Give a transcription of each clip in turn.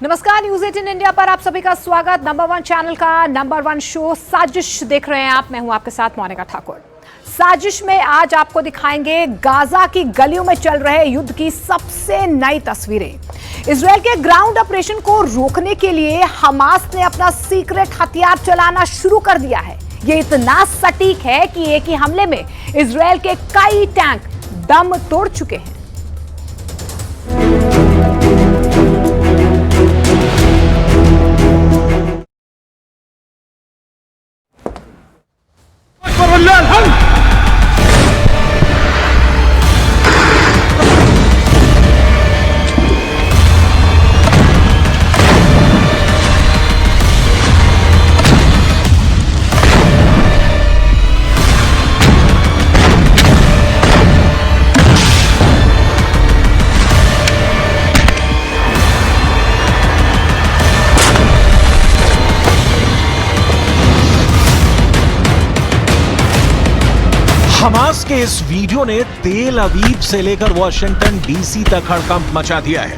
नमस्कार, news 18 India पर आप सभी का स्वागत। नंबर 1 चैनल का नंबर 1 शो साजिश देख रहे हैं आप। मैं हूं आपके साथ मोनिका ठाकुर। साजिश में आज आपको दिखाएंगे गाजा की गलियों में चल रहे युद्ध की सबसे नई तस्वीरें। इजरायल के ग्राउंड ऑपरेशन को रोकने के लिए हमास ने अपना सीक्रेट हथियार चलाना शुरू कर दिया है। ये इतना सटीक है कि एक ही हमले में इजरायल के कई टैंक दम तोड़ चुके हैं। हमास के इस वीडियो ने तेल अवीव से लेकर वॉशिंगटन डीसी तक हड़कंप मचा दिया है।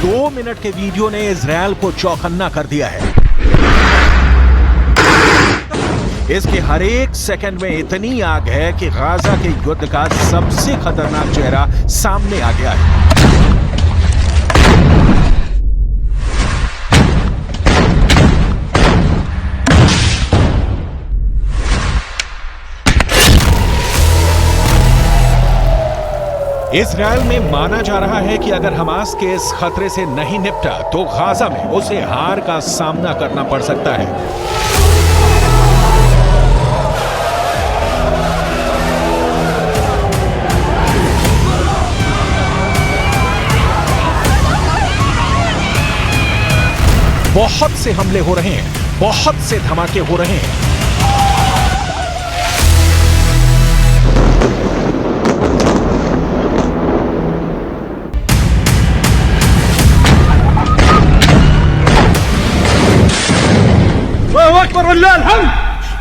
2 मिनट के वीडियो ने इजरायल को चौकन्ना कर दिया है। इसके हर एक सेकंड में इतनी आग है कि गाजा के युद्ध का सबसे खतरनाक चेहरा सामने आ गया है। इजरायल में माना जा रहा है कि अगर हमास के इस खतरे से नहीं निपटा तो गाजा में उसे हार का सामना करना पड़ सकता है। बहुत से हमले हो रहे हैं, बहुत से धमाके हो रहे हैं।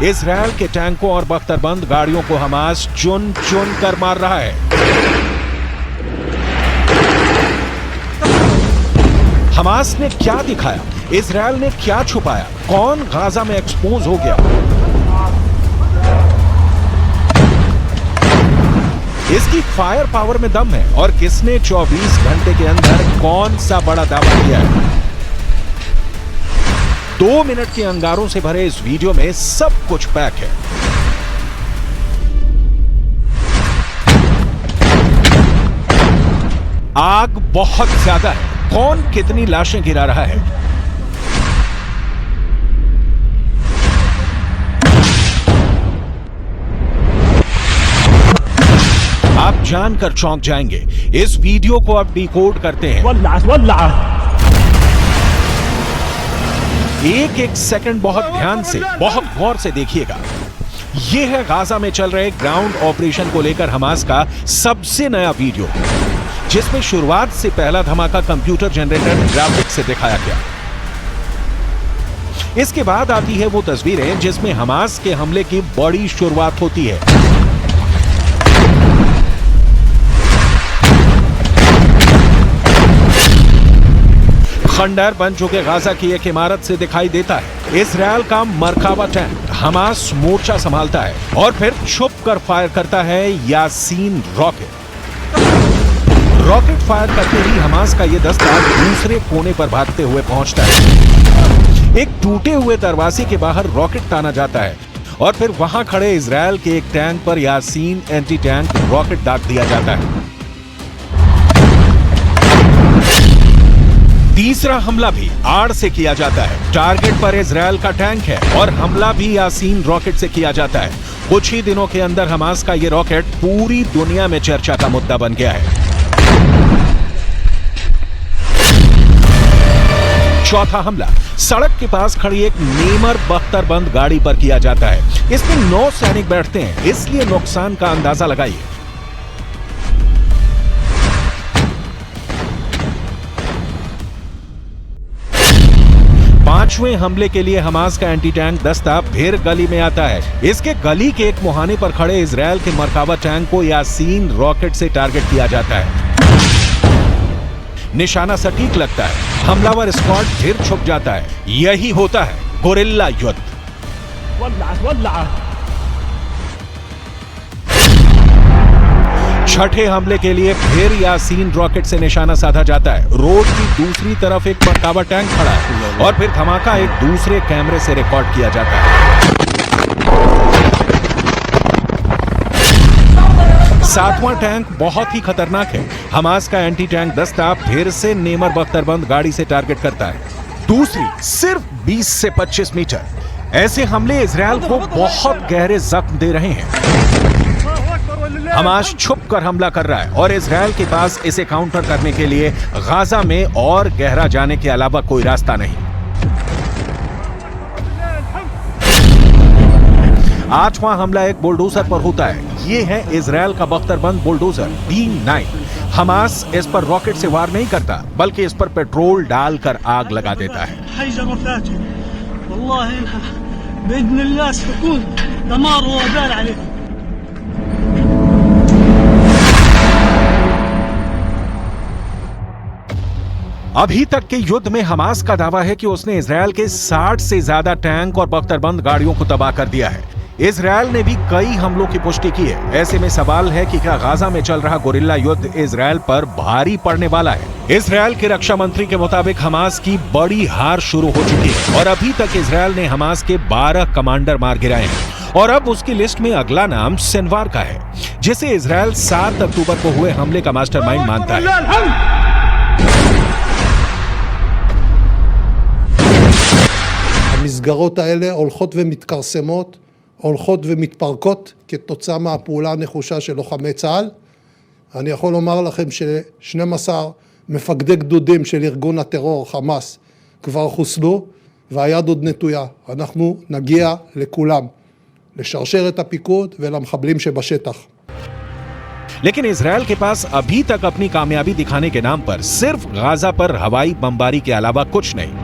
इजरायल के टैंकों और बख्तरबंद गाड़ियों को हमास चुन चुन कर मार रहा है। हमास ने क्या दिखाया, इजरायल ने क्या छुपाया, कौन गाजा में एक्सपोज हो गया? इसकी फायर पावर में दम है और किसने 24 घंटे के अंदर कौन सा बड़ा दावा किया है? 2 मिनट के अंगारों से भरे इस वीडियो में सब कुछ पैक है। आग बहुत ज्यादा है। कौन कितनी लाशें गिरा रहा है? आप जानकर चौंक जाएंगे। इस वीडियो को अब डिकोड करते हैं। एक एक सेकंड बहुत ध्यान से, बहुत गौर से देखिएगा। यह है गाजा में चल रहे ग्राउंड ऑपरेशन को लेकर हमास का सबसे नया वीडियो, जिसमें शुरुआत से पहला धमाका कंप्यूटर जनरेटेड ग्राफिक्स से दिखाया गया। इसके बाद आती है वो तस्वीरें जिसमें हमास के हमले की बड़ी शुरुआत होती है। खंडर बन चुके गाजा की एक इमारत से दिखाई देता है इजरायल का मरकावा टैंक। हमास मोर्चा संभालता है और फिर छुप कर फायर करता है यासीन रॉकेट। रॉकेट फायर करते ही हमास का यह दस्ता दूसरे कोने पर भागते हुए पहुंचता है। एक टूटे हुए दरवाजे के बाहर रॉकेट ताना जाता है और फिर वहां खड़े इजरायल के एक टैंक पर यासीन एंटी टैंक रॉकेट दाग दिया जाता है। तीसरा हमला भी आड़ से किया जाता है। टारगेट पर इजरायल का टैंक है और हमला भी यासीन रॉकेट से किया जाता है। कुछ ही दिनों के अंदर हमास का यह रॉकेट पूरी दुनिया में चर्चा का मुद्दा बन गया है। चौथा हमला सड़क के पास खड़ी एक नेमर बख्तरबंद गाड़ी पर किया जाता है। इसमें 9 सैनिक बैठते हैं, इसलिए नुकसान का अंदाजा लगाइए। पांचवें हमले के लिए हमास का एंटी टैंक दस्ता फिर गली में आता है। इसके गली के एक मुहाने पर खड़े इजरायल के मरकाबा टैंक को यासीन रॉकेट से टारगेट किया जाता है। निशाना सटीक लगता है, हमलावर स्क्वाड फिर छुप जाता है। यही होता है गोरिल्ला युद्ध। छठे हमले के लिए फिर यासीन रॉकेट से निशाना साधा जाता है। रोड की दूसरी तरफ एक मरकाबा टैंक खड़ा है और फिर धमाका एक दूसरे कैमरे से रिकॉर्ड किया जाता है। सातवां टैंक बहुत ही खतरनाक है। हमास का एंटी टैंक दस्ता फिर से नेमर बख्तरबंद गाड़ी से टारगेट करता है। दूसरी सिर्फ 20 से 25 मीटर। ऐसे हमले इजरायल को बहुत गहरे जख्म दे रहे हैं। हमास छुप कर हमला कर रहा है और इजरायल के पास इसे काउंटर करने के लिए गाजा में और गहरा जाने के अलावा कोई रास्ता नहीं। आठवां हमला एक बुलडोजर पर होता है। ये है इजरायल का बख्तरबंद बुलडोजर B9। हमास इस पर रॉकेट से वार नहीं करता, बल्कि इस पर पेट्रोल डालकर आग लगा देता है। अभी तक के युद्ध में हमास का दावा है कि उसने इजरायल के 60 से ज्यादा टैंक और बख्तरबंद गाड़ियों को तबाह कर दिया है। इजरायल ने भी कई हमलों की पुष्टि की है। ऐसे में सवाल है कि क्या गाजा में चल रहा गोरिल्ला युद्ध इजरायल पर भारी पड़ने वाला है। इजरायल के रक्षा मंत्री के मुताबिक हमास की बड़ी हार शुरू हो चुकी है और अभी तक इजरायल ने हमास के 12 कमांडर मार गिराए हैं और अब उसकी लिस्ट में अगला नाम सिनवार का है, जिसे इजरायल 7 अक्टूबर को हुए हमले का मास्टरमाइंड मानता है। המסגרות האלה הולכות ומתכרסמות, הולכות ומתפרקות כתוצאה מהפעולה הנחושה של לוחמי צה"ל. אני יכול לומר לכם ש12 מפקדי גדודים של ארגון הטרור חמאס כבר חוסלו והיד עוד נטויה. אנחנו נגיע לכולם, לשרשר את הפיקוד ולמחבלים שבשטח. लेकिन इजरायल के पास अभी तक अपनी कामयाबी दिखाने के नाम पर सिर्फ गाजा पर हवाई बमबारी के अलावा कुछ नहीं।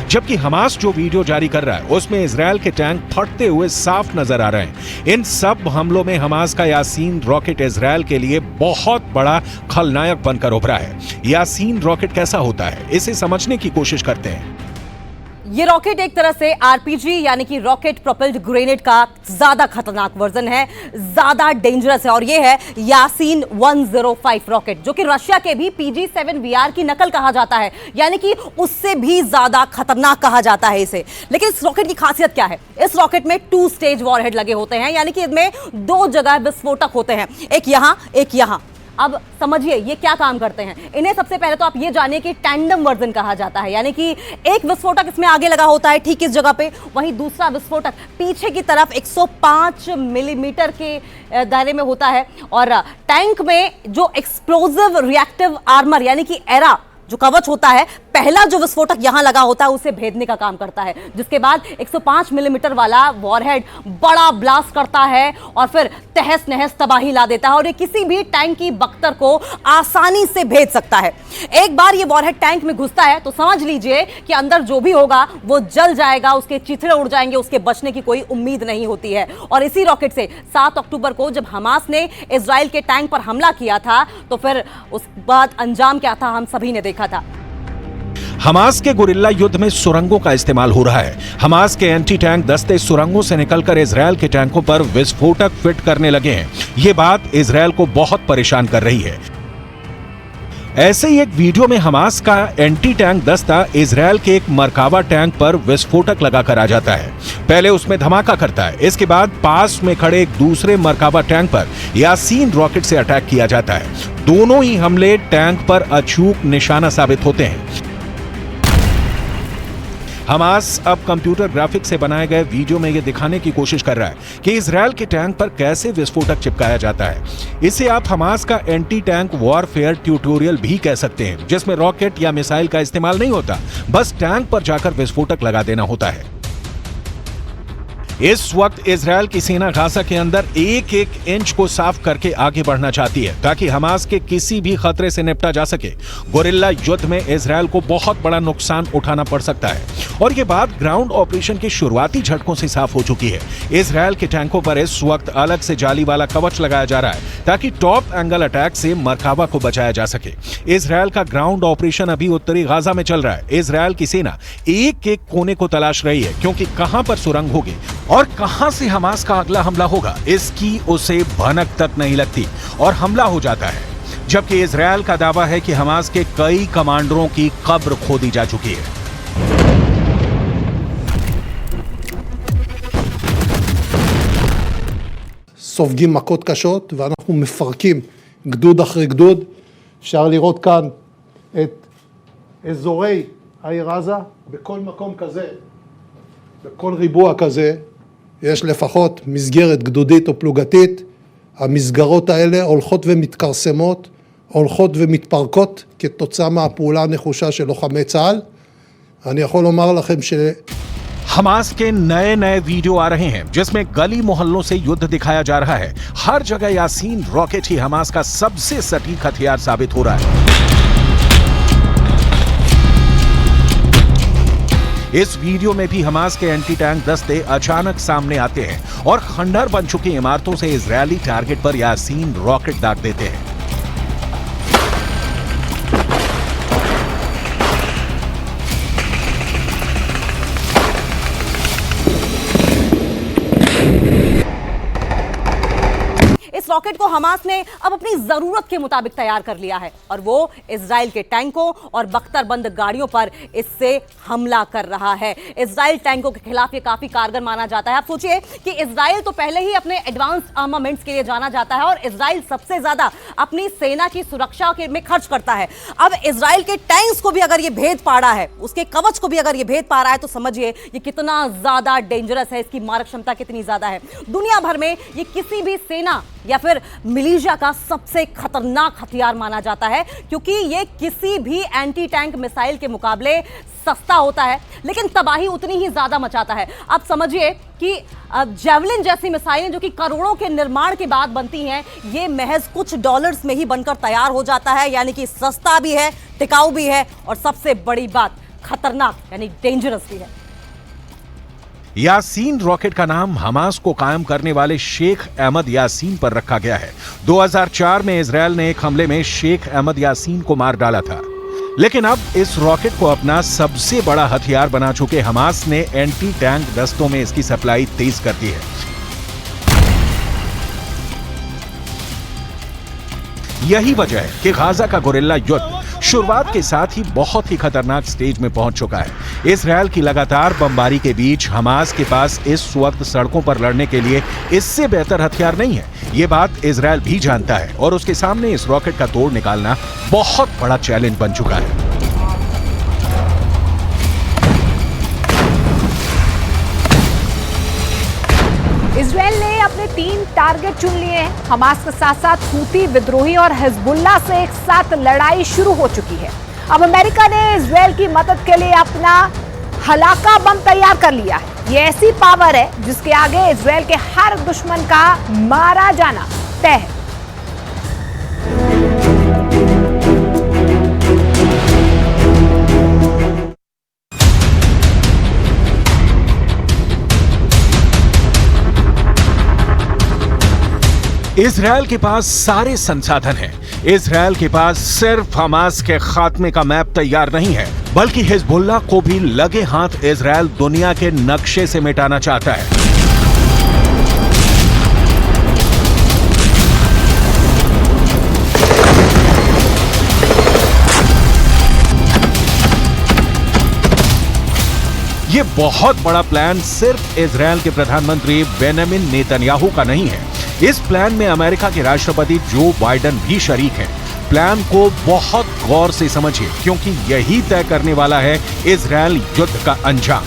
जबकि हमास जो वीडियो जारी कर रहा है उसमें इजरायल के टैंक फटते हुए साफ नजर आ रहे हैं। इन सब हमलों में हमास का यासीन रॉकेट इजरायल के लिए बहुत बड़ा खलनायक बनकर उभरा है। यासीन रॉकेट कैसा होता है, इसे समझने की कोशिश करते हैं। ये रॉकेट एक तरह से आरपीजी यानी कि रॉकेट प्रोपेल्ड ग्रेनेड का ज्यादा खतरनाक वर्जन है, ज्यादा डेंजरस है और ये है यासीन 105 रॉकेट, जो कि रशिया के भी PG-7VR की नकल कहा जाता है, यानी कि उससे भी ज्यादा खतरनाक कहा जाता है इसे। लेकिन इस रॉकेट की खासियत क्या है? इस रॉकेट में 2 स्टेज वॉरहेड लगे होते हैं, यानी कि इसमें 2 जगह विस्फोटक होते हैं, एक यहां एक यहां। अब समझिए ये क्या काम करते हैं। इन्हें सबसे पहले तो आप ये जानिए कि टैंडम वर्जन कहा जाता है, यानी कि एक विस्फोटक इसमें आगे लगा होता है ठीक इस जगह पे, वहीं दूसरा विस्फोटक पीछे की तरफ 105 मिलीमीटर के दायरे में होता है और टैंक में जो एक्सप्लोजिव रिएक्टिव आर्मर यानी कि एरा जो कवच होता है, पहला जो विस्फोटक यहां लगा होता है उसे भेदने का काम करता है, जिसके बाद 105 मिलीमीटर वाला वॉरहेड बड़ा ब्लास्ट करता है और फिर तहस नहस तबाही ला देता है और ये किसी भी टैंक की बख्तर को आसानी से भेद सकता है। एक बार ये वॉरहेड टैंक में घुसता है तो समझ लीजिए कि अंदर जो भी होगा वो जल जाएगा, उसके चिथड़े उड़ जाएंगे, उसके बचने की कोई उम्मीद नहीं होती है। और इसी रॉकेट से 7 अक्टूबर को जब हमास ने इजराइल के टैंक पर हमला किया था तो फिर उस बाद अंजाम क्या था हम सभी ने देखा था। हमास के गोरिल्ला युद्ध में सुरंगों का इस्तेमाल हो रहा है। हमास के एंटी टैंक दस्ते सुरंगों से निकलकर इजरायल के टैंकों पर विस्फोटक फिट करने लगे हैं। ये बात इजरायल को बहुत परेशान कर रही है। ऐसे ही एक वीडियो में हमास का एंटी टैंक दस्ता इजरायल के एक मरकाबा टैंक पर विस्फोटक लगाकर आ जाता है। पहले उसमें धमाका करता है, इसके बाद पास में खड़े एक दूसरे मरकाबा टैंक पर यासीन रॉकेट से अटैक किया जाता है। दोनों ही हमले टैंक पर अचूक निशाना साबित होते हैं। हमास अब कंप्यूटर ग्राफिक्स से बनाए गए वीडियो में यह दिखाने की कोशिश कर रहा है कि इजरायल के टैंक पर कैसे विस्फोटक चिपकाया जाता है। इसे आप हमास का एंटी टैंक वॉरफेयर ट्यूटोरियल भी कह सकते हैं, जिसमें रॉकेट या मिसाइल का इस्तेमाल नहीं होता, बस टैंक पर जाकर विस्फोटक लगा देना होता है। इस वक्त इजरायल की सेना गाजा के अंदर एक एक इंच को साफ करके आगे बढ़ना चाहती है ताकि हमास के किसी भी खतरे से निपटा जा सके। गोरिल्ला युद्ध में इजरायल को बहुत बड़ा नुकसान उठाना पड़ सकता है और ये बात ग्राउंड ऑपरेशन के शुरुआती झटकों से साफ हो चुकी है। इजरायल के टैंकों पर इस वक्त अलग से जाली वाला कवच लगाया जा रहा है ताकि टॉप एंगल अटैक से मरकाबा को बचाया जा सके। इजरायल का ग्राउंड ऑपरेशन अभी उत्तरी गाजा में चल रहा है। इजरायल की सेना एक एक कोने को तलाश रही है क्योंकि कहां पर सुरंग होगी और कहां से हमास का अगला हमला होगा इसकी उसे भनक तक नहीं लगती और हमला हो जाता है। जबकि इजरायल का दावा है कि हमास के कई कमांडरों की कब्र खोदी जा चुकी है। סופגים מכות קשות ואנחנו מפרקים גדוד אחרי גדוד. אפשר לראות כאן את אזורי העיר עזה. בכל מקום כזה, בכל ריבוע כזה, יש לפחות מסגרת גדודית או פלוגתית. המסגרות האלה הולכות ומתכרסמות, הולכות ומתפרקות כתוצאה מהפעולה הנחושה של לוחמי צה"ל. אני יכול לומר לכם हमास के नए नए वीडियो आ रहे हैं जिसमें गली मोहल्लों से युद्ध दिखाया जा रहा है। हर जगह यासीन रॉकेट ही हमास का सबसे सटीक हथियार साबित हो रहा है। इस वीडियो में भी हमास के एंटी टैंक दस्ते अचानक सामने आते हैं और खंडहर बन चुकी इमारतों से इजरायली टारगेट पर यासीन रॉकेट दाग देते हैं। इस रॉकेट को हमास ने अब अपनी जरूरत के मुताबिक तैयार कर लिया है और वो इजराइल के टैंकों और बख्तरबंद गाड़ियों पर इससे हमला कर रहा है। इजराइल टैंकों के खिलाफ ये काफी कारगर माना जाता है। आप सोचिए कि इजराइल तो पहले ही अपने एडवांस आर्मामेंट्स के लिए जाना जाता है और इजराइल सबसे ज्यादा अपनी सेना की सुरक्षा में खर्च करता है। अब इजराइल के टैंक्स को भी अगर ये भेद पा रहा है, उसके कवच को भी अगर ये भेद पा रहा है, तो समझिए ये कितना ज्यादा डेंजरस है, इसकी मारक क्षमता कितनी ज्यादा है। दुनिया भर में ये किसी भी सेना या फिर मिलिशिया का सबसे खतरनाक हथियार माना जाता है क्योंकि ये किसी भी एंटी टैंक मिसाइल के मुकाबले सस्ता होता है लेकिन तबाही उतनी ही ज्यादा मचाता है। आप समझिए कि जेवलिन जैसी मिसाइलें जो कि करोड़ों के निर्माण के बाद बनती हैं, ये महज कुछ डॉलर्स में ही बनकर तैयार हो जाता है, यानी कि सस्ता भी है, टिकाऊ भी है और सबसे बड़ी बात खतरनाक यानी डेंजरस भी है। यासीन रॉकेट का नाम हमास को कायम करने वाले शेख अहमद यासीन पर रखा गया है। 2004 में इजरायल ने एक हमले में शेख अहमद यासीन को मार डाला था, लेकिन अब इस रॉकेट को अपना सबसे बड़ा हथियार बना चुके हमास ने एंटी टैंक दस्तों में इसकी सप्लाई तेज कर दी है। यही वजह है कि गाजा का गोरिल्ला युद्ध शुरुआत के साथ ही बहुत ही खतरनाक स्टेज में पहुंच चुका है। इजरायल की लगातार बमबारी के बीच हमास के पास इस वक्त सड़कों पर लड़ने के लिए इससे बेहतर हथियार नहीं है। ये बात इजरायल भी जानता है और उसके सामने इस रॉकेट का तोड़ निकालना बहुत बड़ा चैलेंज बन चुका है। इजरायल ने अपने 3 टारगेट चुन लिए हैं। हमास के साथ साथ हूती विद्रोही और हिजबुल्लाह से एक साथ लड़ाई शुरू हो चुकी है। अब अमेरिका ने इजरायल की मदद के लिए अपना हलाका बम तैयार कर लिया है। ये ऐसी पावर है जिसके आगे इजरायल के हर दुश्मन का मारा जाना तय है। इजरायल के पास सारे संसाधन हैं। इजरायल के पास सिर्फ हमास के खात्मे का मैप तैयार नहीं है, बल्कि हिजबुल्लाह को भी लगे हाथ इजरायल दुनिया के नक्शे से मिटाना चाहता है। ये बहुत बड़ा प्लान सिर्फ इजरायल के प्रधानमंत्री बेंजामिन नेतन्याहू का नहीं है। इस प्लान में अमेरिका के राष्ट्रपति जो बाइडेन भी शरीक हैं। प्लान को बहुत गौर से समझिए क्योंकि यही तय करने वाला है इजरायल युद्ध का अंजाम।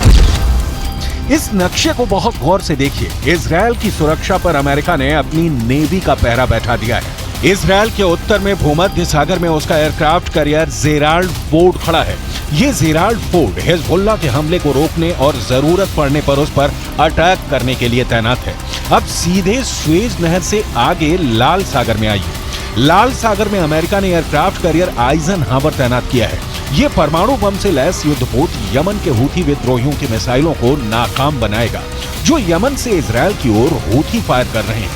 इस नक्शे को बहुत गौर से देखिए। इजरायल की सुरक्षा पर अमेरिका ने अपनी नेवी का पहरा बैठा दिया है। इजरायल के उत्तर में भूमध्य सागर में उसका एयरक्राफ्ट कैरियर जेराल्ड फोर्ड खड़ा है। ये जेराल्ड फोर्ड हिजबुल्लाह के हमले को रोकने और जरूरत पड़ने पर उस पर अटैक करने के लिए तैनात है। अब सीधे स्वेज नहर से आगे लाल सागर में आइए। लाल सागर में अमेरिका ने एयरक्राफ्ट कैरियर आइजनहावर तैनात किया है। ये परमाणु बम से लैस युद्धपोत यमन के हूथी विद्रोहियों की मिसाइलों को नाकाम बनाएगा, जो यमन से इजरायल की ओर हूथी फायर कर रहे हैं।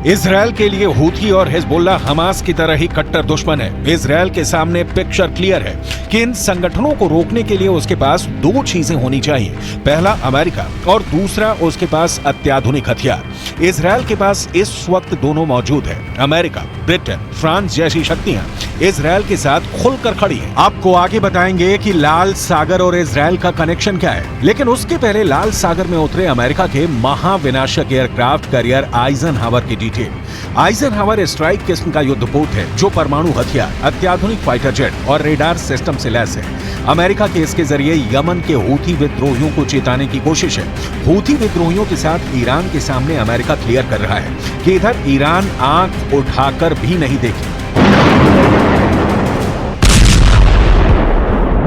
इजरायल के लिए हूथी और हिजबुल्लाह हमास की तरह ही कट्टर दुश्मन है। इजरायल के सामने पिक्चर क्लियर है कि इन संगठनों को रोकने के लिए उसके पास दो चीजें होनी चाहिए। पहला अमेरिका और दूसरा उसके पास अत्याधुनिक हथियार। इजरायल के पास इस वक्त दोनों मौजूद है। अमेरिका, ब्रिटेन, फ्रांस जैसी शक्तियां इजरायल के साथ खुलकर खड़ी हैं। आपको आगे बताएंगे कि लाल सागर और इजरायल का कनेक्शन क्या है, लेकिन उसके पहले लाल सागर में उतरे अमेरिका के महाविनाशक एयरक्राफ्ट कैरियर आइजनहावर की डिटेल। आइजनहावर स्ट्राइक किस्म का युद्धपोत है जो परमाणु हथियार, अत्याधुनिक फाइटर जेट और रेडार सिस्टम से लैस है। अमेरिका के इसके जरिए यमन के हूथी विद्रोहियों को चेताने की कोशिश है। हूथी विद्रोहियों के साथ ईरान के सामने अमेरिका क्लियर कर रहा है कि इधर ईरान आंख उठाकर भी नहीं देखे।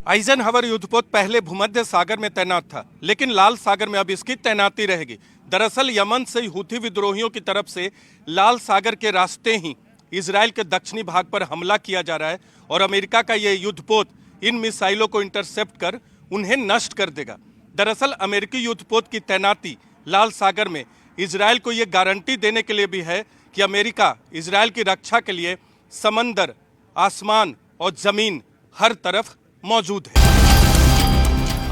आइजनहावर युद्धपोत पहले भूमध्य सागर में तैनात था, लेकिन लाल सागर में अब इसकी तैनाती रहेगी। दरअसल यमन से हूथी विद्रोहियों की तरफ से लाल सागर के रास्ते ही इजराइल के दक्षिणी भाग पर हमला किया जा रहा है और अमेरिका का यह युद्धपोत इन मिसाइलों को इंटरसेप्ट कर उन्हें नष्ट कर देगा। दरअसल अमेरिकी युद्धपोत की तैनाती लाल सागर में इजराइल को यह गारंटी देने के लिए भी है कि अमेरिका इजराइल की रक्षा के लिए समंदर, आसमान और जमीन हर तरफ मौजूद है।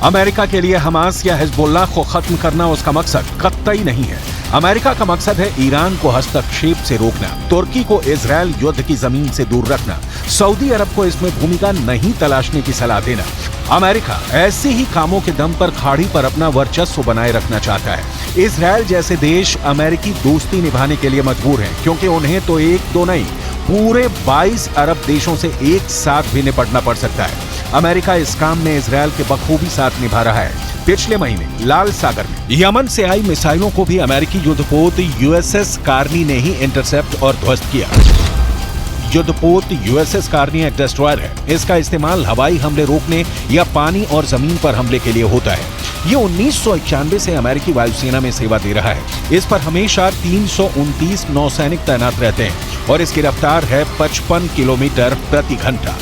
अमेरिका के लिए हमास या हिजबुल्लाह को खत्म करना उसका मकसद कतई नहीं है। अमेरिका का मकसद है ईरान को हस्तक्षेप से रोकना, तुर्की को इजरायल युद्ध की जमीन से दूर रखना, सऊदी अरब को इसमें भूमिका नहीं तलाशने की सलाह देना। अमेरिका ऐसे ही कामों के दम पर खाड़ी पर अपना वर्चस्व बनाए रखना चाहता है। इजरायल जैसे देश अमेरिकी दोस्ती निभाने के लिए मजबूर हैं, क्योंकि उन्हें तो एक दो नहीं, पूरे 22 अरब देशों से एक साथ भी निपटना पड़ सकता है। अमेरिका इस काम में इजरायल के बखूबी साथ निभा रहा है। पिछले महीने लाल सागर में यमन से आई मिसाइलों को भी अमेरिकी युद्धपोत यूएसएस कार्नी ने ही इंटरसेप्ट और ध्वस्त किया। युद्धपोत यूएसएस कार्नी एक डिस्ट्रॉयर है। इसका इस्तेमाल हवाई हमले रोकने या पानी और जमीन पर हमले के लिए होता है। ये 1991 से अमेरिकी वायुसेना में सेवा दे रहा है। इस पर हमेशा 329 नौसैनिक तैनात रहते हैं और इसकी रफ्तार है 55 किलोमीटर प्रति घंटा।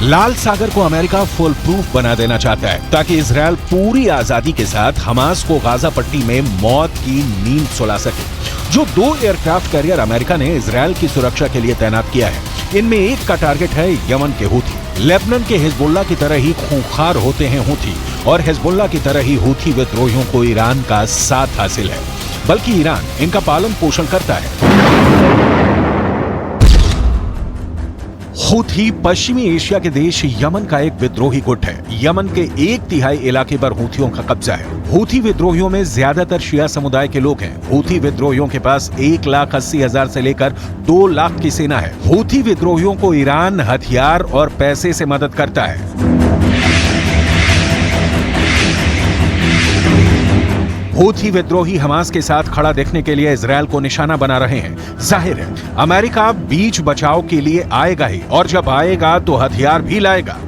लाल सागर को अमेरिका फुल प्रूफ बना देना चाहता है, ताकि इजरायल पूरी आजादी के साथ हमास को गाजा पट्टी में मौत की नींद सुला सके। जो 2 एयरक्राफ्ट कैरियर अमेरिका ने इजरायल की सुरक्षा के लिए तैनात किया है, इनमें एक का टारगेट है यमन के हूथी। लेबनान के हिजबुल्लाह की तरह ही खूंखार होते हैं हूथी, और हिजबुल्लाह की तरह ही हूथी विद्रोहियों को ईरान का साथ हासिल है, बल्कि ईरान इनका पालन पोषण करता है। हूथी पश्चिमी एशिया के देश यमन का एक विद्रोही गुट है। यमन के 1/3 इलाके पर हूथियों का कब्जा है। हूथी विद्रोहियों में ज्यादातर शिया समुदाय के लोग हैं। हूथी विद्रोहियों के पास 1,80,000 से लेकर 2 लाख की सेना है। हूथी विद्रोहियों को ईरान हथियार और पैसे से मदद करता है। हूथी विद्रोही हमास के साथ खड़ा देखने के लिए इजरायल को निशाना बना रहे हैं। जाहिर है अमेरिका बीच बचाव के लिए आएगा ही, और जब आएगा तो हथियार भी लाएगा।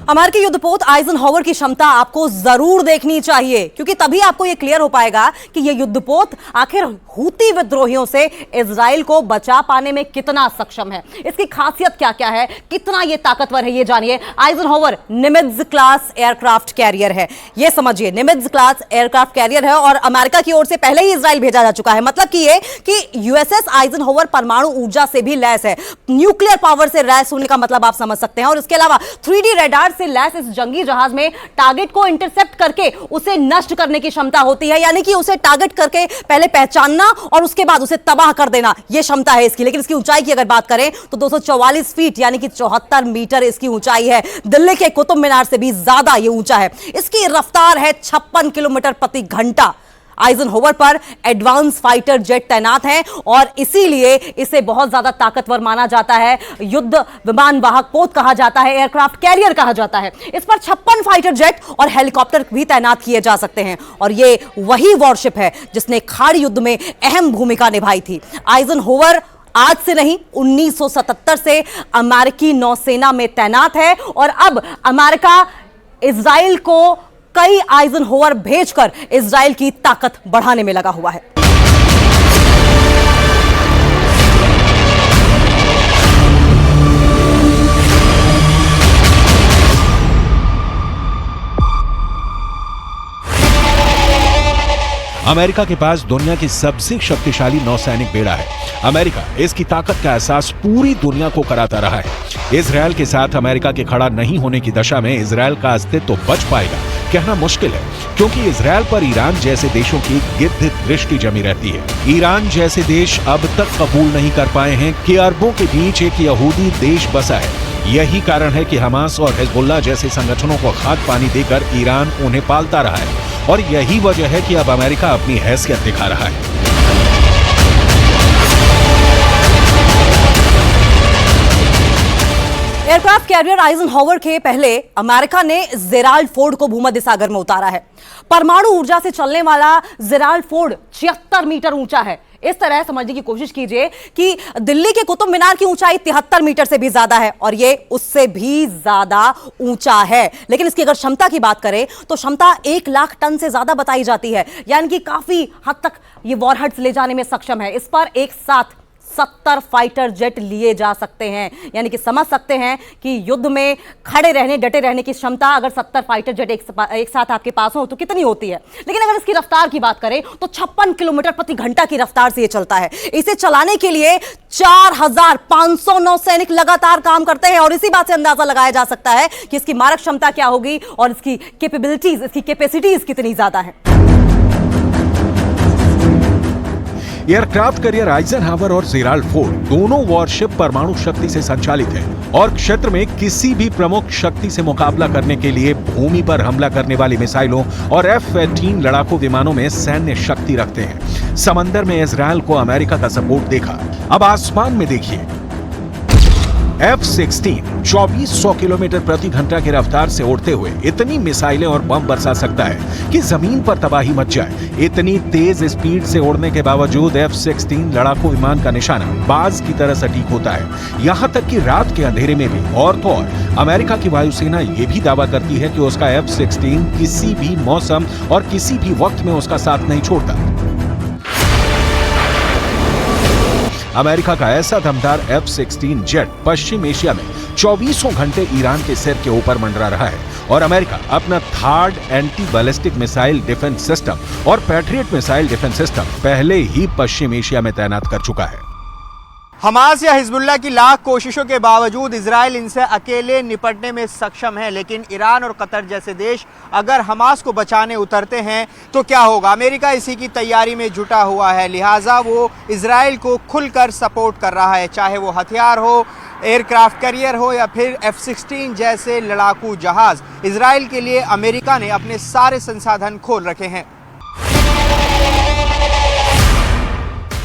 अमेरिकी युद्धपोत आइजनहावर की क्षमता आपको जरूर देखनी चाहिए, क्योंकि तभी आपको यह क्लियर हो पाएगा कि यह युद्धपोत आखिर हूती विद्रोहियों से इजराइल को बचा पाने में कितना सक्षम है। इसकी खासियत क्या क्या है, कितना यह ताकतवर है, यह जानिए। आइजनहावर निमित्ज क्लास एयरक्राफ्ट कैरियर है, यह समझिए। निमित्ज क्लास एयरक्राफ्ट कैरियर है और अमेरिका की ओर से पहले ही इजराइल भेजा जा चुका है। मतलब कि यह कि यूएसएस आइजनहावर परमाणु ऊर्जा से भी लैस है। न्यूक्लियर पावर से लैस होने का मतलब आप समझ सकते हैं। और इसके अलावा 3D रेडार से लैस इस जंगी जहाज में टारगेट को इंटरसेप्ट करके उसे नष्ट करने की क्षमता होती है, यानी कि उसे टारगेट करके पहले पहचानना और उसके बाद उसे तबाह कर देना, यह क्षमता है इसकी। लेकिन इसकी ऊंचाई की अगर बात करें तो 244 फीट यानी कि 74 मीटर इसकी ऊंचाई है। दिल्ली के कुतुब मीनार से भी ज्यादा यह ऊंचा है। इसकी रफ्तार है 56 किलोमीटर प्रति घंटा। आइजनहोवर पर एडवांस फाइटर जेट तैनात हैं और इसीलिए इसे बहुत ज्यादा ताकतवर माना जाता है। युद्ध विमान वाहक पोत कहा जाता है, एयरक्राफ्ट कैरियर कहा जाता है। इस पर 56 फाइटर जेट और हेलीकॉप्टर भी तैनात किए जा सकते हैं और यह वही वॉरशिप है जिसने खाड़ी युद्ध में अहम भूमिका निभाई थी। आइजनहोवर आज से नहीं 1977 से अमेरिकी नौसेना में तैनात है और अब अमेरिका इजराइल को कई आइजनहोवर भेजकर इजराइल की ताकत बढ़ाने में लगा हुआ है। अमेरिका के पास दुनिया की सबसे शक्तिशाली नौसैनिक बेड़ा है। अमेरिका इसकी ताकत का एहसास पूरी दुनिया को कराता रहा है। इजरायल के साथ अमेरिका के खड़ा नहीं होने की दशा में इजरायल का अस्तित्व बच पाएगा कहना मुश्किल है, क्योंकि इजरायल पर ईरान जैसे देशों की गिद्ध दृष्टि जमी रहती है। ईरान जैसे देश अब तक कबूल नहीं कर पाए हैं कि अरबों के बीच एक यहूदी देश बसा है। यही कारण है कि हमास और हिजबुल्लाह जैसे संगठनों को खाद पानी देकर ईरान उन्हें पालता रहा है और यही वजह है कि अब अमेरिका अपनी हैसियत दिखा रहा है। एयरक्राफ्ट कैरियर आइजनहोवर के पहले अमेरिका ने जेराल्ड फोर्ड को भूमध्य सागर में उतारा है। परमाणु ऊर्जा से चलने वाला जेराल्ड फोर्ड 76 मीटर ऊंचा है। इस तरह समझने की कोशिश कीजिए कि दिल्ली के कुतुब मीनार की ऊंचाई 73 मीटर से भी ज्यादा है और ये उससे भी ज्यादा ऊंचा है। लेकिन इसकी अगर क्षमता की बात करें तो क्षमता 1 लाख टन से ज्यादा बताई जाती है, यानी कि काफी हद तक ये वॉरहेड्स ले जाने में सक्षम है। इस पर एक साथ 70 फाइटर जेट लिए जा सकते हैं, यानी कि समझ सकते हैं कि युद्ध में खड़े रहने डटे रहने की क्षमता अगर 70 फाइटर जेट एक साथ आपके पास हो तो कितनी होती है। लेकिन अगर इसकी रफ्तार की बात करें तो 56 किलोमीटर प्रति घंटा की रफ्तार से यह चलता है। इसे चलाने के लिए 4500 नौसैनिक लगातार काम करते हैं और इसी बात से अंदाजा लगाया जा सकता है कि इसकी मारक क्षमता क्या होगी और इसकी कैपेबिलिटीज, इसकी कैपेसिटीज कितनी ज्यादा है। एयरक्राफ्ट कैरियर आइजनहावर और जेराल्ड फोर्ड दोनों वॉरशिप परमाणु शक्ति से संचालित हैं और क्षेत्र में किसी भी प्रमुख शक्ति से मुकाबला करने के लिए भूमि पर हमला करने वाली मिसाइलों और F-18 लड़ाकू विमानों में सैन्य शक्ति रखते हैं। समंदर में इजरायल को अमेरिका का सपोर्ट देखा, अब आसमान में देखिए। F-16 2400 किलोमीटर प्रति घंटा की रफ्तार से उड़ते हुए इतनी मिसाइलें और बम बरसा सकता है कि जमीन पर तबाही मच जाए। इतनी तेज स्पीड से उड़ने के बावजूद F-16 लड़ाकू विमान का निशाना बाज की तरह सटीक होता है। यहां तक कि रात के अंधेरे में भी। और तो और अमेरिका की वायुसेना यह भी दावा करती है कि उसका F-16 किसी भी मौसम और किसी भी वक्त में उसका साथ नहीं छोड़ता। अमेरिका का ऐसा दमदार F-16 जेट पश्चिम एशिया में 24 घंटे ईरान के सिर के ऊपर मंडरा रहा है और अमेरिका अपना third anti ballistic missile defence system और पैट्रियट मिसाइल डिफेंस सिस्टम पहले ही पश्चिम एशिया में तैनात कर चुका है। हमास या हिजबुल्लाह की लाख कोशिशों के बावजूद इजराइल इनसे अकेले निपटने में सक्षम है, लेकिन ईरान और कतर जैसे देश अगर हमास को बचाने उतरते हैं तो क्या होगा। अमेरिका इसी की तैयारी में जुटा हुआ है, लिहाजा वो इजराइल को खुलकर सपोर्ट कर रहा है, चाहे वो हथियार हो, एयरक्राफ्ट कैरियर हो या फिर F-16 जैसे लड़ाकू जहाज। इजराइल के लिए अमेरिका ने अपने सारे संसाधन खोल रखे हैं।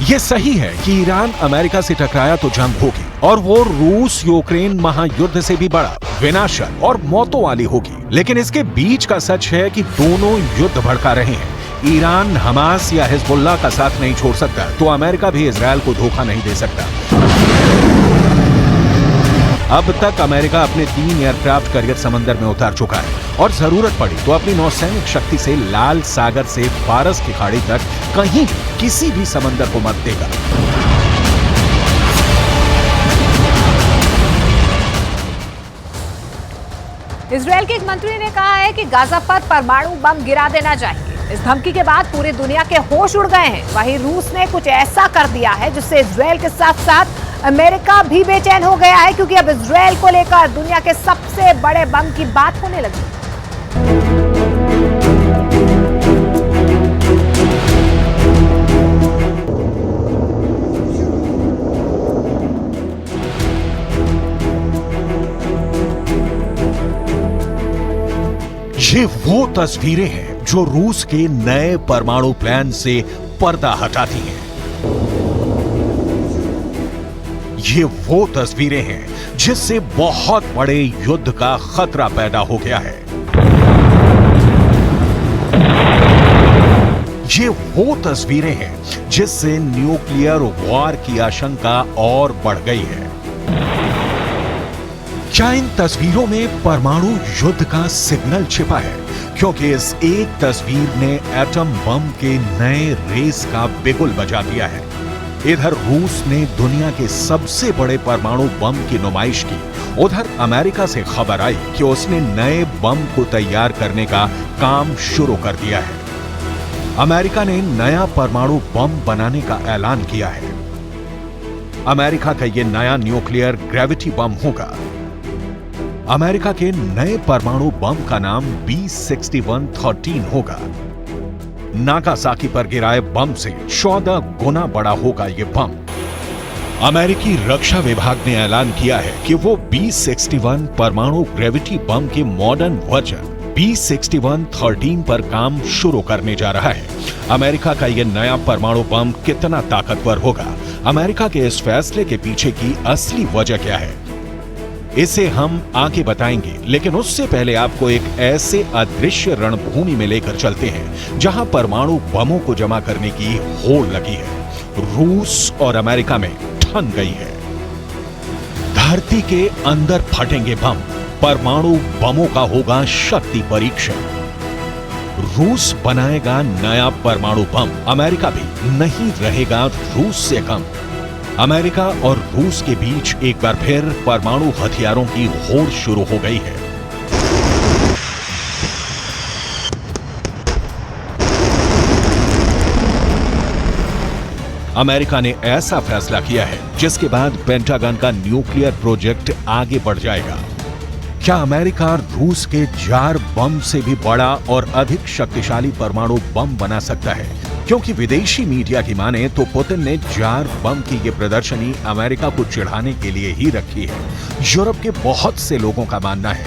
ये सही है कि ईरान अमेरिका से टकराया तो जंग होगी और वो रूस यूक्रेन महायुद्ध से भी बड़ा, विनाशक और मौतों वाली होगी। लेकिन इसके बीच का सच है कि दोनों युद्ध भड़का रहे हैं। ईरान हमास या हिजबुल्लाह का साथ नहीं छोड़ सकता तो अमेरिका भी इजरायल को धोखा नहीं दे सकता। अब तक अमेरिका अपने 3 एयरक्राफ्ट कैरियर समंदर में उतार चुका है और जरूरत पड़ी तो अपनी नौसैनिक शक्ति से लाल सागर से फारस की खाड़ी तक कहीं भी किसी भी समंदर को मत देगा। इजरायल के एक मंत्री ने कहा है कि गाजा पर परमाणु बम गिरा देना चाहिए। इस धमकी के बाद पूरी दुनिया के होश उड़ गए हैं। वहीं रूस ने कुछ ऐसा कर दिया है जिससे इजरायल के साथ साथ अमेरिका भी बेचैन हो गया है, क्योंकि अब इजरायल को लेकर दुनिया के सबसे बड़े बम की बात होने लगी। ये वो तस्वीरें हैं जो रूस के नए परमाणु प्लान से पर्दा हटाती हैं। ये वो तस्वीरें हैं जिससे बहुत बड़े युद्ध का खतरा पैदा हो गया है। ये वो तस्वीरें हैं जिससे न्यूक्लियर वॉर की आशंका और बढ़ गई है। क्या इन तस्वीरों में परमाणु युद्ध का सिग्नल छिपा है? क्योंकि इस एक तस्वीर ने एटम बम के नए रेस का बिगुल बजा दिया है। इधर रूस ने दुनिया के सबसे बड़े परमाणु बम की नुमाइश की, उधर अमेरिका से खबर आई कि उसने नए बम को तैयार करने का काम शुरू कर दिया है। अमेरिका ने नया परमाणु बम बनाने का ऐलान किया है। अमेरिका का यह नया न्यूक्लियर ग्रेविटी बम होगा। अमेरिका के नए परमाणु बम का नाम B6113 होगा। नागासाकी पर गिराए बम से 14 गुना बड़ा होगा यह बम। अमेरिकी रक्षा विभाग ने ऐलान किया है कि वो B61 परमाणु ग्रेविटी बम के मॉडर्न वर्जन B6113 पर काम शुरू करने जा रहा है। अमेरिका का यह नया परमाणु बम कितना ताकतवर होगा? अमेरिका के इस फैसले के पीछे की असली वजह क्या है, इसे हम आगे बताएंगे, लेकिन उससे पहले आपको एक ऐसे अदृश्य रणभूमि में लेकर चलते हैं जहां परमाणु बमों को जमा करने की होड़ लगी है। रूस और अमेरिका में ठन गई है। धरती के अंदर फटेंगे बम, परमाणु बमों का होगा शक्ति परीक्षण। रूस बनाएगा नया परमाणु बम, अमेरिका भी नहीं रहेगा रूस से कम। अमेरिका और रूस के बीच एक बार फिर परमाणु हथियारों की होड़ शुरू हो गई है। अमेरिका ने ऐसा फैसला किया है जिसके बाद पेंटागन का न्यूक्लियर प्रोजेक्ट आगे बढ़ जाएगा। क्या अमेरिका रूस के जार बम से भी बड़ा और अधिक शक्तिशाली परमाणु बम बना सकता है? क्योंकि विदेशी मीडिया की माने तो पुतिन ने जार बम की ये प्रदर्शनी अमेरिका को चिढ़ाने के लिए ही रखी है। यूरोप के बहुत से लोगों का मानना है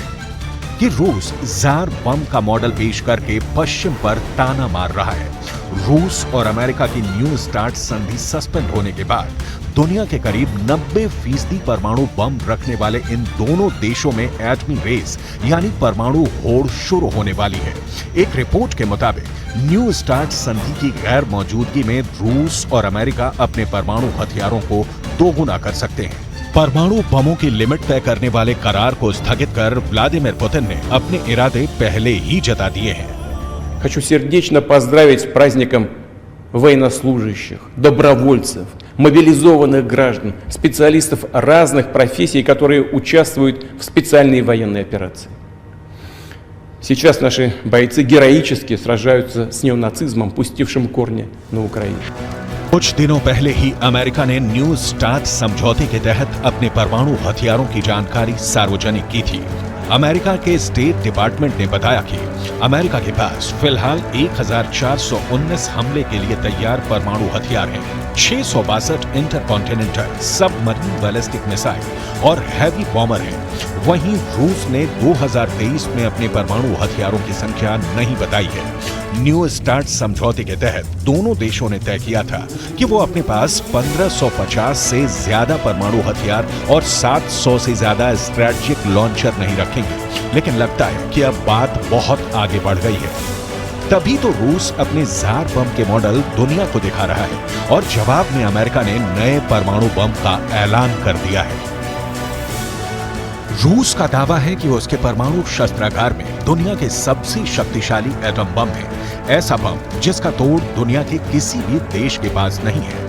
कि रूस जार बम का मॉडल पेश करके पश्चिम पर ताना मार रहा है। रूस और अमेरिका की न्यू स्टार्ट संधि सस्पेंड होने के बाद दुनिया के करीब 90% परमाणु बम रखने वाले इन दोनों देशों में एटमी रेस यानी परमाणु होड़ शुरू होने वाली है। एक रिपोर्ट के मुताबिक न्यू स्टार्ट संधि की गैर मौजूदगी में रूस और अमेरिका अपने परमाणु हथियारों को दोगुना कर सकते हैं। परमाणु बमों की लिमिट तय करने वाले करार को स्थगित कर व्लादिमीर पुतिन ने अपने इरादे पहले ही जता दिए हैं। Хочу сердечно поздравить с праздником военнослужащих, добровольцев, мобилизованных граждан, специалистов разных профессий, которые участвуют в специальной военной операции. Сейчас наши бойцы героически сражаются с неонацизмом, пустившим корни на Украине. कुछ दिनों पहले ही अमेरिका ने न्यू स्टार्ट समझौते के तहत अपने परमाणु हथियारों की जानकारी सार्वजनिक की थी। अमेरिका के स्टेट डिपार्टमेंट ने बताया कि अमेरिका के पास फिलहाल 1419 हमले के लिए तैयार परमाणु हथियार हैं। 662 इंटरकॉन्टिनेंटल सबमरीन बैलिस्टिक मिसाइल और हैवी बॉम्बर हैं। वहीं रूस ने 2023 में अपने परमाणु हथियारों की संख्या नहीं बताई है। न्यू स्टार्ट समझौते के तहत दोनों देशों ने तय किया था कि वो अपने पास 1550 से ज्यादा परमाणु हथियार और 700 से ज्यादा स्ट्रेटेजिक लॉन्चर नहीं रखेंगे, लेकिन लगता है कि अब बात बहुत आगे बढ़ गई है। तभी तो रूस अपने जार बम के मॉडल दुनिया को दिखा रहा है और जवाब में अमेरिका ने नए परमाणु बम का ऐलान कर दिया है। रूस का दावा है कि उसके परमाणु शस्त्रागार में दुनिया के सबसे शक्तिशाली एटम बम है, ऐसा बम जिसका तोड़ दुनिया के किसी भी देश के पास नहीं है।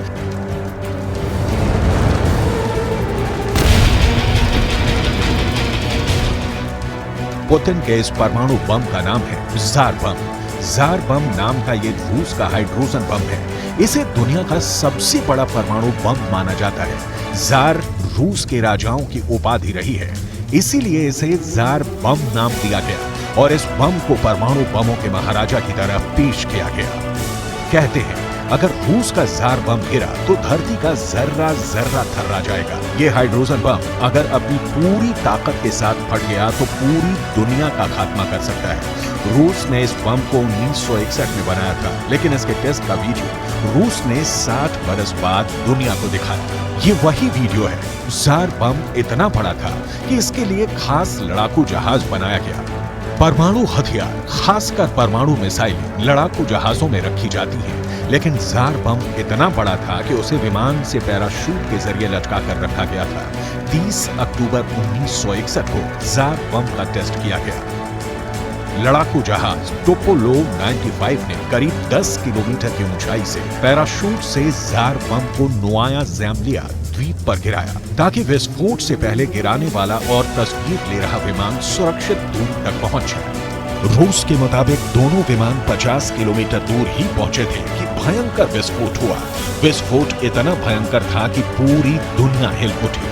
पुतिन के इस परमाणु बम का नाम है जार बम। जार बम नाम का ये रूस का हाइड्रोजन बम है। इसे दुनिया का सबसे बड़ा परमाणु बम माना जाता है। जार रूस के राजाओं की उपाधि रही है, इसीलिए इसे जार बम नाम दिया गया और इस बम को परमाणु बमों के महाराजा की तरह पेश किया गया। कहते हैं अगर रूस का जार बम गिरा तो धरती का जर्रा जर्रा थर्रा जाएगा। ये हाइड्रोजन बम अगर अपनी पूरी ताकत के साथ फट गया तो पूरी दुनिया का खात्मा कर सकता है। रूस ने इस बम को 1961 में बनाया था, लेकिन इसके टेस्ट का वीडियो रूस ने 60 बरस बाद दुनिया को दिखाया। ये वही वीडियो है। जार बम इतना बड़ा था कि इसके लिए खास लड़ाकू जहाज बनाया गया। परमाणु हथियार, खासकर परमाणु मिसाइलें लड़ाकू जहाजों में रखी जाती हैं, लेकिन जार बम इतना बड़ा था कि उसे विमान से पैराशूट के जरिए लटका कर रखा गया था। 30 अक्टूबर 1961 को जार बम का टेस्ट किया गया। लड़ाकू जहाज टोपोलोव 95 ने करीब 10 किलोमीटर की ऊंचाई से पैराशूट से जार बम को नोवाया ज़ेम्लिया द्वीप पर गिराया, ताकि विस्फोट से पहले गिराने वाला और तस्वीर ले रहा विमान सुरक्षित दूर तक पहुंच जाए। रूस के मुताबिक दोनों विमान 50 किलोमीटर दूर ही पहुंचे थे कि भयंकर विस्फोट हुआ। विस्फोट इतना भयंकर था कि पूरी दुनिया हिल उठी।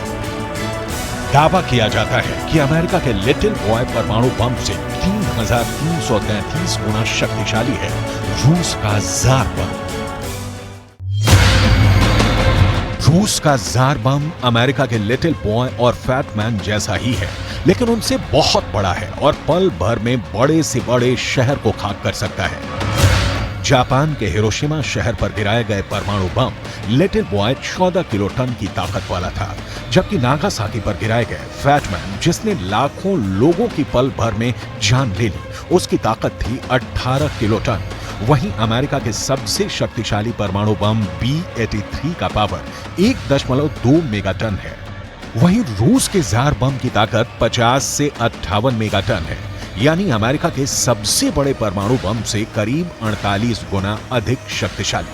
दावा किया जाता है कि अमेरिका के लिटिल बॉय परमाणु बम से 3333 गुना शक्तिशाली है रूस का जार बम। रूस का जार बम अमेरिका के लिटिल बॉय और फैट मैन जैसा ही है, लेकिन उनसे बहुत बड़ा है और पल भर में बड़े से बड़े शहर को खाक कर सकता है। जापान के हिरोशिमा शहर पर गिराए गए परमाणु बम लिटिल बॉय 14 किलोटन की ताकत वाला था, जबकि नागासाकी पर गिराए गए फैटमैन, जिसने लाखों लोगों की पल भर में जान ले ली, उसकी ताकत थी 18 किलोटन। वहीं अमेरिका के सबसे शक्तिशाली परमाणु बम B-83 का पावर 1.2 मेगाटन है। वहीं रूस के जार बम की ताकत 50 से 58 मेगाटन है, यानी अमेरिका के सबसे बड़े परमाणु बम से करीब 48 गुना अधिक शक्तिशाली।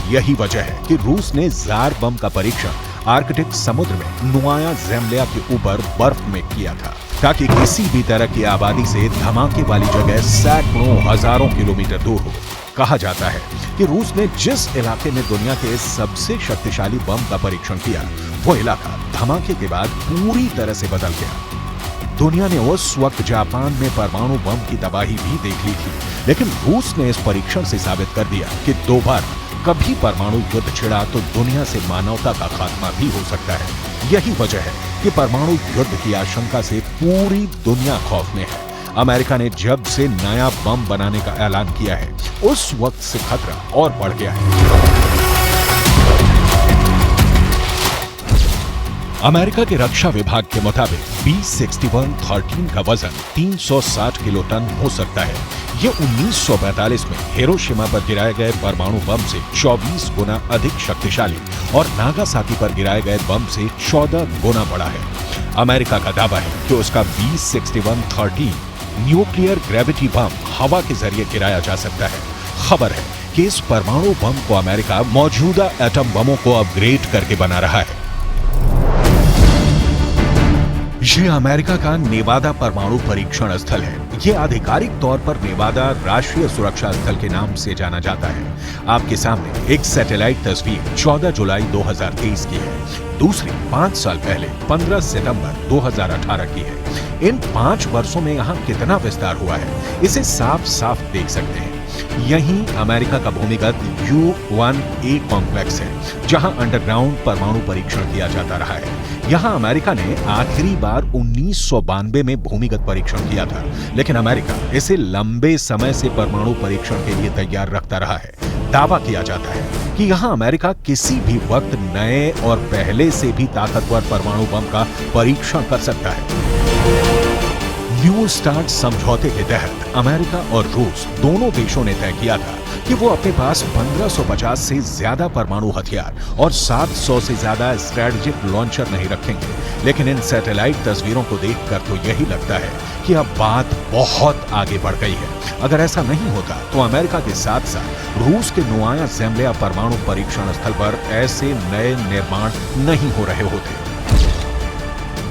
यही वजह है कि रूस ने जार बम का परीक्षण आर्कटिक समुद्र में नोवाया ज़ेम्लिया के ऊपर बर्फ में किया था, ताकि किसी भी तरह की आबादी से धमाके वाली जगह सैकड़ों हजारों किलोमीटर दूर हो। कहा जाता है कि रूस ने जिस इलाके में दुनिया के सबसे शक्तिशाली बम का परीक्षण किया, वो इलाका धमाके के बाद पूरी तरह से बदल गया। दुनिया ने उस वक्त जापान में परमाणु बम की तबाही भी देख ली थी, लेकिन रूस ने इस परीक्षण से साबित कर दिया कि दोबारा कभी परमाणु युद्ध छिड़ा तो दुनिया से मानवता का खात्मा भी हो सकता है। यही वजह है कि परमाणु युद्ध की आशंका से पूरी दुनिया खौफ में है। अमेरिका ने जब से नया बम बनाने का ऐलान किया है, उस वक्त से खतरा और बढ़ गया है। अमेरिका के रक्षा विभाग के मुताबिक B-61-13 का वजन 360 किलोटन हो सकता है। ये 1945 में हिरोशिमा पर गिराए गए परमाणु बम से 24 गुना अधिक शक्तिशाली और नागासाकी पर गिराए गए बम से 14 गुना बड़ा है। अमेरिका का दावा है कि उसका B-61-13 न्यूक्लियर ग्रेविटी बम हवा के जरिए गिराया जा सकता है। खबर है कि इस परमाणु बम को अमेरिका मौजूदा एटम बमों को अपग्रेड करके बना रहा है। ये अमेरिका का नेवादा परमाणु परीक्षण स्थल है। ये आधिकारिक तौर पर नेवादा राष्ट्रीय सुरक्षा स्थल के नाम से जाना जाता है। आपके सामने एक सैटेलाइट तस्वीर 14 जुलाई 2023 की है। दूसरी 5 साल पहले 15 सितंबर 2018 की है। इन 5 वर्षों में यहाँ कितना विस्तार हुआ है, इसे साफ साफ देख सकते हैं। यहीं अमेरिका का भूमिगत U-1A कॉम्प्लेक्स है, जहां अंडरग्राउंड परमाणु परीक्षण किया जाता रहा है। यहां अमेरिका ने आखिरी बार 1992 में भूमिगत परीक्षण किया था, लेकिन अमेरिका इसे लंबे समय से परमाणु परीक्षण के लिए तैयार रखता रहा है। दावा किया जाता है कि यहां अमेरिका किसी भी वक्त नए और पहले से भी ताकतवर परमाणु बम का परीक्षण कर सकता है। न्यू स्टार्ट समझौते के तहत अमेरिका और रूस दोनों देशों ने तय किया था कि वो अपने पास 1550 से ज्यादा परमाणु हथियार और 700 से ज्यादा स्ट्रेटेजिक लॉन्चर नहीं रखेंगे। लेकिन इन सैटेलाइट तस्वीरों को देखकर तो यही लगता है कि अब बात बहुत आगे बढ़ गई है। अगर ऐसा नहीं होता तो अमेरिका के साथ साथ रूस के नोवाया ज़ेम्लिया परमाणु परीक्षण स्थल पर ऐसे नए निर्माण नहीं हो रहे होते।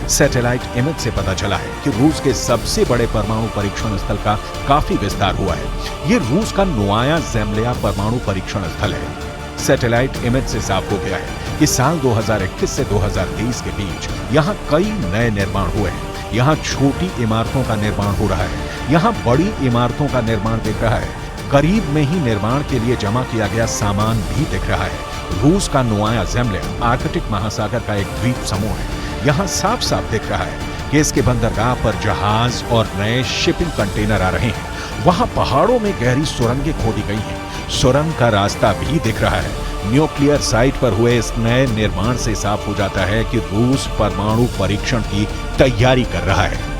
सैटेलाइट इमेज से पता चला है कि रूस के सबसे बड़े परमाणु परीक्षण स्थल का काफी विस्तार हुआ है। ये रूस का नोवाया ज़ेम्लिया परमाणु परीक्षण स्थल है। सैटेलाइट इमेज से साफ हो गया है कि साल 2021 से 2023 के बीच यहाँ कई नए निर्माण हुए हैं। यहाँ छोटी इमारतों का निर्माण हो रहा है, यहाँ बड़ी इमारतों का निर्माण दिख रहा है। करीब में ही निर्माण के लिए जमा किया गया सामान भी दिख रहा है रूस का नोवाया ज़ेम्लिया आर्कटिक महासागर का एक द्वीप समूह है। यहाँ साफ साफ दिख रहा है कि इसके बंदरगाह पर जहाज और नए शिपिंग कंटेनर आ रहे हैं। वहाँ पहाड़ों में गहरी सुरंगें खोदी गई हैं। सुरंग का रास्ता भी दिख रहा है। न्यूक्लियर साइट पर हुए इस नए निर्माण से साफ हो जाता है कि रूस परमाणु परीक्षण की तैयारी कर रहा है।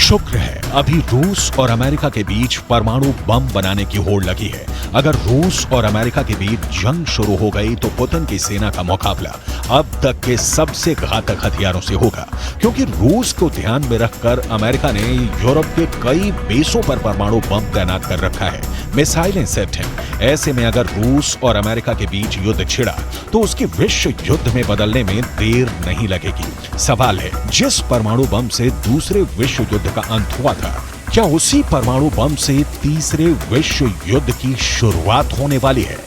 शुक्र है अभी रूस और अमेरिका के बीच परमाणु बम बनाने की होड़ लगी है। अगर रूस और अमेरिका के बीच जंग शुरू हो गई तो पुतिन की सेना का मुकाबला अब तक के सबसे घातक हथियारों से होगा, क्योंकि रूस को ध्यान में रखकर अमेरिका ने यूरोप के कई बेसों पर परमाणु बम तैनात कर रखा है। मिसाइलें सेट हैं। ऐसे में अगर रूस और अमेरिका के बीच युद्ध छिड़ा तो उसकी विश्व युद्ध में बदलने में देर नहीं लगेगी। सवाल है, जिस परमाणु बम से दूसरे विश्व युद्ध का अंत हुआ था, क्या उसी परमाणु बम से तीसरे विश्व युद्ध की शुरुआत होने वाली है?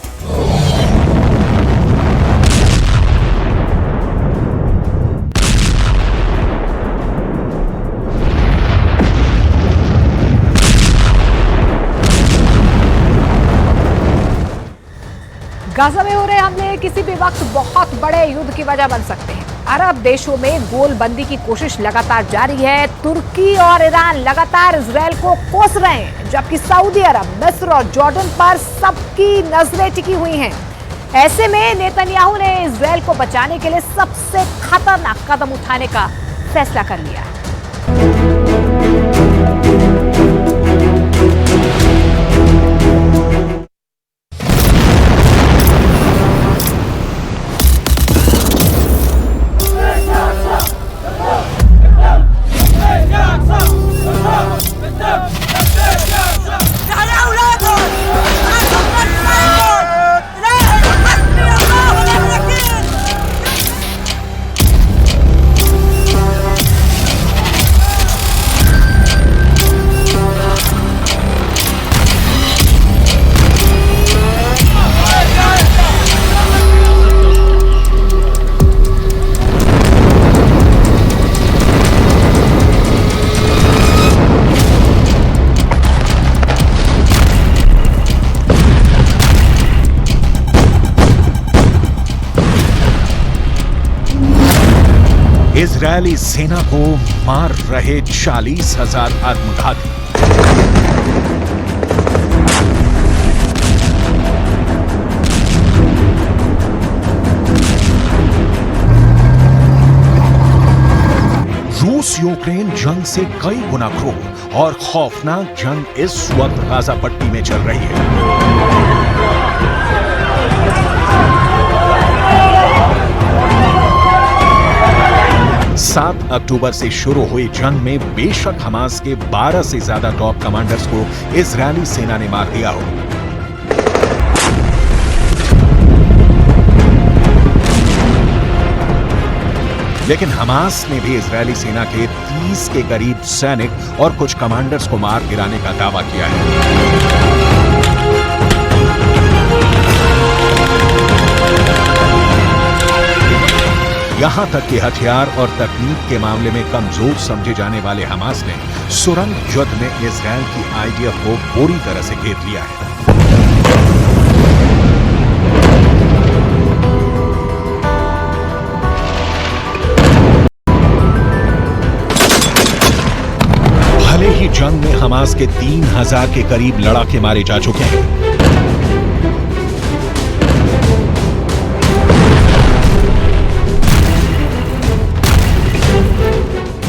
गाजा में हो रहे हमले किसी भी वक्त बहुत बड़े युद्ध की वजह बन सकते हैं। अरब देशों में गोलबंदी की कोशिश लगातार जारी है। तुर्की और ईरान लगातार इजरायल को कोस रहे हैं, जबकि सऊदी अरब, मिस्र और जॉर्डन पर सबकी नजरें टिकी हुई हैं। ऐसे में नेतन्याहू ने इजरायल को बचाने के लिए सबसे खतरनाक कदम उठाने का फैसला कर लिया है। इजरायली सेना को मार रहे 40,000 आत्मघाती। रूस यूक्रेन जंग से कई गुना क्रूर और खौफनाक जंग इस वक्त गाजा पट्टी में चल रही है। 7 अक्टूबर से शुरू हुई जंग में बेशक हमास के 12 से ज्यादा टॉप कमांडर्स को इजरायली सेना ने मार दिया हो, लेकिन हमास ने भी इजरायली सेना के 30 के करीब सैनिक और कुछ कमांडर्स को मार गिराने का दावा किया है। यहां तक कि हथियार और तकनीक के मामले में कमजोर समझे जाने वाले हमास ने सुरंग युद्ध में इजरायल की आईडीएफ को पूरी तरह से घेर लिया है। भले ही जंग में हमास के 3,000 के करीब लड़ाके मारे जा चुके हैं,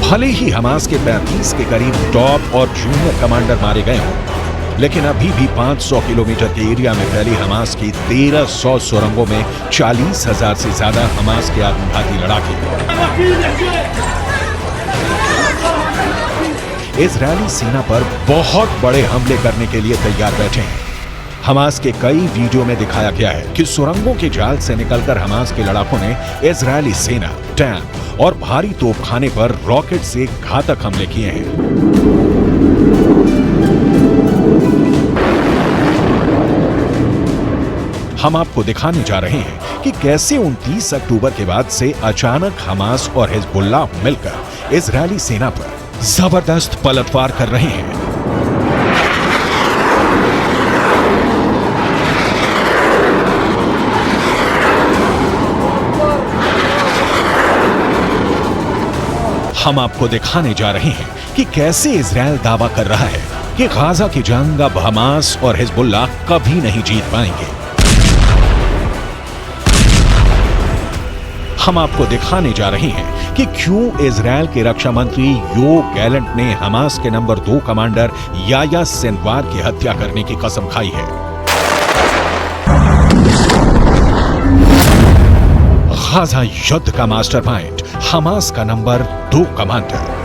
भले ही हमास के 35 के करीब टॉप और जूनियर कमांडर मारे गए हों, लेकिन अभी भी 500 किलोमीटर के एरिया में फैली हमास की 1300 सुरंगों में 40,000 से ज्यादा हमास के आत्मघाती लड़ाके इजरायली सेना पर बहुत बड़े हमले करने के लिए तैयार बैठे हैं। हमास के कई वीडियो में दिखाया गया है कि सुरंगों के जाल से निकलकर हमास के लड़ाकों ने इजरायली सेना, टैंक और भारी तोपखाने पर रॉकेट से घातक हमले किए हैं। हम आपको दिखाने जा रहे हैं कि कैसे 29 अक्टूबर के बाद से अचानक हमास और हिजबुल्लाह मिलकर इजरायली सेना पर जबरदस्त पलटवार कर रहे हैं। हम आपको दिखाने जा रहे हैं कि कैसे इजराइल दावा कर रहा है कि गाजा की जंग अब हमास और हिजबुल्लाह कभी नहीं जीत पाएंगे। हम आपको दिखाने जा रहे हैं कि क्यों इजराइल के रक्षा मंत्री योव गैलेंट ने हमास के नंबर 2 कमांडर याह्या सिनवार की हत्या करने की कसम खाई है। गाजा युद्ध का मास्टरमाइंड, हमास का नंबर 2 कमांडर।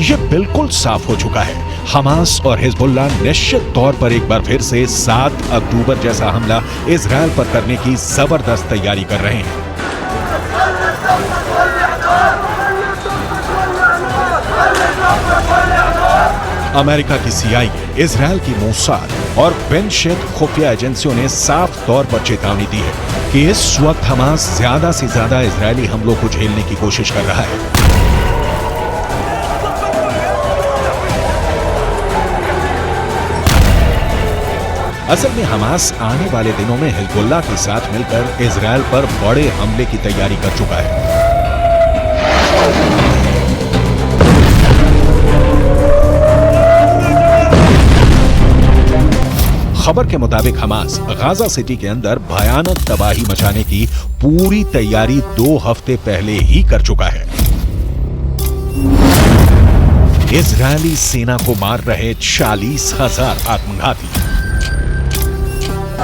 ये बिल्कुल साफ हो चुका है, हमास और हिजबुल्लाह निश्चित तौर पर एक बार फिर से 7 अक्टूबर जैसा हमला इजराइल पर करने की जबरदस्त तैयारी कर रहे हैं। अमेरिका की CIA, इजराइल की मोसाद और बेनशेट खुफिया एजेंसियों ने साफ तौर पर चेतावनी दी है कि इस वक्त हमास ज्यादा से ज्यादा इजरायली हमलों को झेलने की कोशिश कर रहा है। असल में हमास आने वाले दिनों में हिजबुल्लाह के साथ मिलकर इजराइल पर बड़े हमले की तैयारी कर चुका है। खबर के मुताबिक हमास गाजा सिटी के अंदर भयानक तबाही मचाने की पूरी तैयारी 2 हफ्ते पहले ही कर चुका है। इजरायली सेना को मार रहे 40,000 आत्मघाती।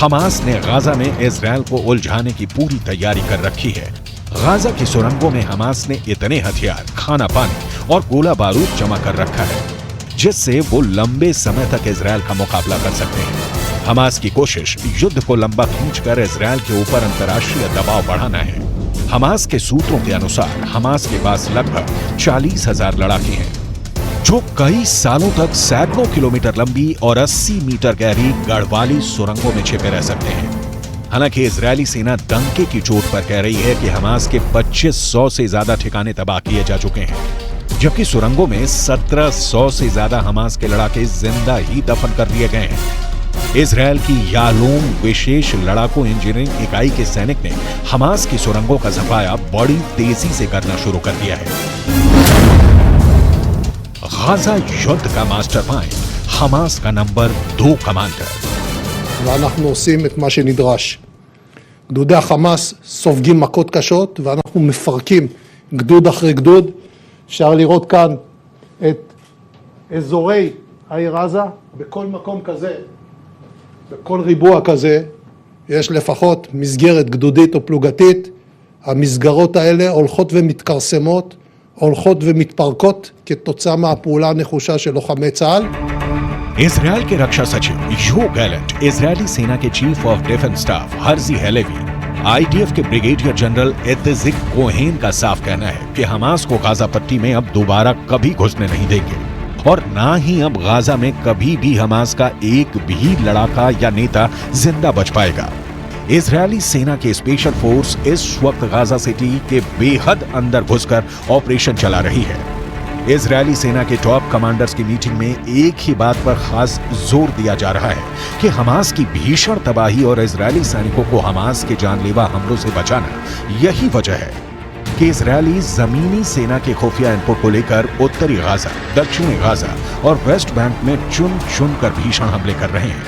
हमास ने गाजा में इजराइल को उलझाने की पूरी तैयारी कर रखी है। गाजा की सुरंगों में हमास ने इतने हथियार, खाना पानी और गोला बारूद जमा कर रखा है जिससे वो लंबे समय तक इजराइल का मुकाबला कर सकते हैं। हमास की कोशिश युद्ध को लंबा खींचकर इजराइल के ऊपर अंतर्राष्ट्रीय दबाव बढ़ाना है। हमास के सूत्रों के अनुसार हमास के पास लगभग 40,000 लड़ाके हैं जो कई सालों तक सैकड़ों किलोमीटर लंबी और 80 मीटर गहरी गढ़वाली सुरंगों में छिपे रह सकते हैं। हालांकि इजरायली सेना डंके की चोट पर कह रही है कि हमास के 2500 से ज्यादा ठिकाने तबाह किए जा चुके हैं, जबकि सुरंगों में 1700 से ज्यादा हमास के लड़ाके जिंदा ही दफन कर दिए गए हैं। इजरायल की यालोम विशेष लड़ाकू इंजीनियरिंग इकाई के सैनिक ने हमास की सुरंगों का सफाया बड़ी तेजी से करना शुरू कर दिया है। गाजा युद्ध का मास्टरमाइंड, हमास का नंबर 2 कमांडर। ואנחנו עושים את מה שנדרש. גדודי החמאס סופגים מכות קשות ואנחנו מפרקים גדוד אחרי גדוד. אפשר לראות כאן את אזורי העיר עזה. בכל מקום כזה, בכל ריבוע כזה, יש לפחות מסגרת גדודית או פלוגתית. המסגרות האלה הולכות ומתכרסמות, הולכות ומתפרקות כתוצאה מהפעולה הנחושה של לוחמי צה"ל. इजरायल के रक्षा सचिव योव गैलेंट, इजरायली सेना के chief of defence staff Herzi Halevi, IDF के ब्रिगेडियर जनरल इत्जिक कोहेन का साफ कहना है कि हमास को गाजा पट्टी में अब दोबारा कभी घुसने नहीं देंगे और ना ही अब गाजा में कभी भी हमास का एक भी लड़ाका या नेता जिंदा बच पाएगा। इजरायली सेना की स्पेशल फोर्स इस वक्त गाजा सिटी के बेहद अंदर घुसकर ऑपरेशन चला रही है। इजरायली सेना के टॉप कमांडर्स की मीटिंग में एक ही बात पर खास जोर दिया जा रहा है कि हमास की भीषण तबाही और इजरायली सैनिकों को हमास के जानलेवा हमलों से बचाना यही वजह है कि इजरायली जमीनी सेना के खुफिया इनपुट को लेकर उत्तरी गाजा, दक्षिणी गाजा और वेस्ट बैंक में चुन चुन कर भीषण हमले कर रहे हैं।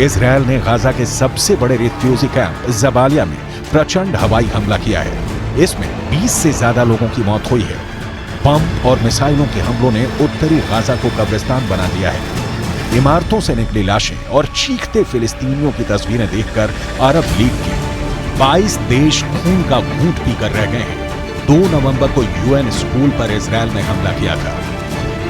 इजरायल ने गाजा के सबसे बड़े रिफ्यूजी कैंप जबालिया में प्रचंड हवाई हमला किया है। इसमें 20 से ज्यादा लोगों की मौत हुई है। बम और मिसाइलों के हमलों ने उत्तरी गाजा को कब्रिस्तान बना दिया है। इमारतों से निकली लाशें और चीखते फिलिस्तीनियों की तस्वीरें देखकर अरब लीग की 22 देश खून का घूंट पीकर रह गए हैं। 2 नवंबर को यूएन स्कूल पर इजरायल ने हमला किया था।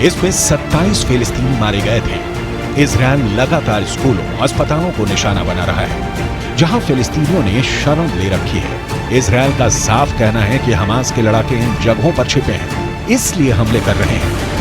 इसमें 27 फिलिस्तीनी मारे गए थे। इजरायल लगातार स्कूलों, अस्पतालों को निशाना बना रहा है, जहां फिलिस्तीनियों ने शरण ले रखी है। इजरायल का साफ कहना है कि हमास के लड़ाके इन जगहों पर छिपे हैं, इसलिए हमले कर रहे हैं।